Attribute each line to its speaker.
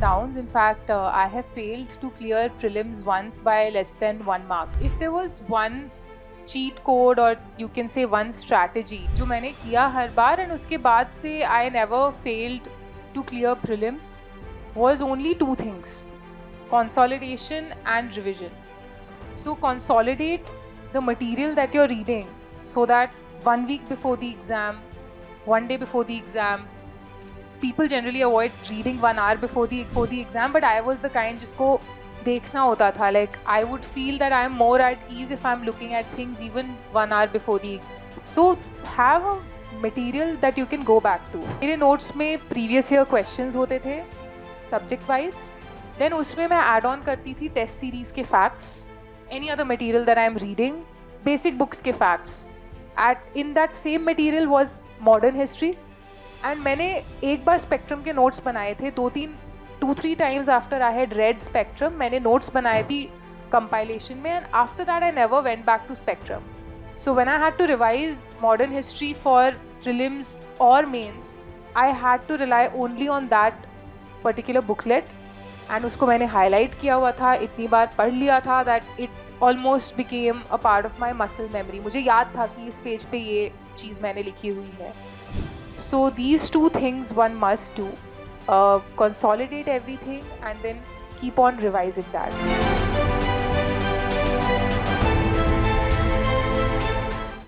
Speaker 1: downs. In fact, I have failed to clear prelims once by less than 1 mark. If there was one cheat code or you can say one strategy जो मैंने किया हर बार and उसके बाद से I never failed to clear prelims was only two things: consolidation and revision. So consolidate the material that you're reading so that 1 week before the exam, 1 day before the exam, people generally avoid reading 1 hour before the exam, but I was the kind जिसको देखना होता था. Like I would feel that I am more at ease if I'm looking at things even 1 hour before the. So have a material that you can go back to. मेरे notes में previous year questions होते थे subject wise. Then उसमें मैं add on करती थी test series के facts, any other material that I am reading, basic books के facts. In that same material was modern history. And मैंने एक बार स्पेक्ट्रम के नोट्स बनाए थे, 2-3 times after I had read Spectrum मैंने नोट्स बनाए थी कंपाइलेशन में, and after that I never went back to Spectrum. So when I had to revise modern history for prelims और mains, I had to rely only on that particular booklet, and उसको मैंने highlight किया हुआ था, इतनी बार पढ़ लिया था that it almost became a part of my muscle memory. मुझे याद था कि इस पेज पे ये चीज़ मैंने लिखी हुई है. So these two things one must do: consolidate everything and then keep on revising that.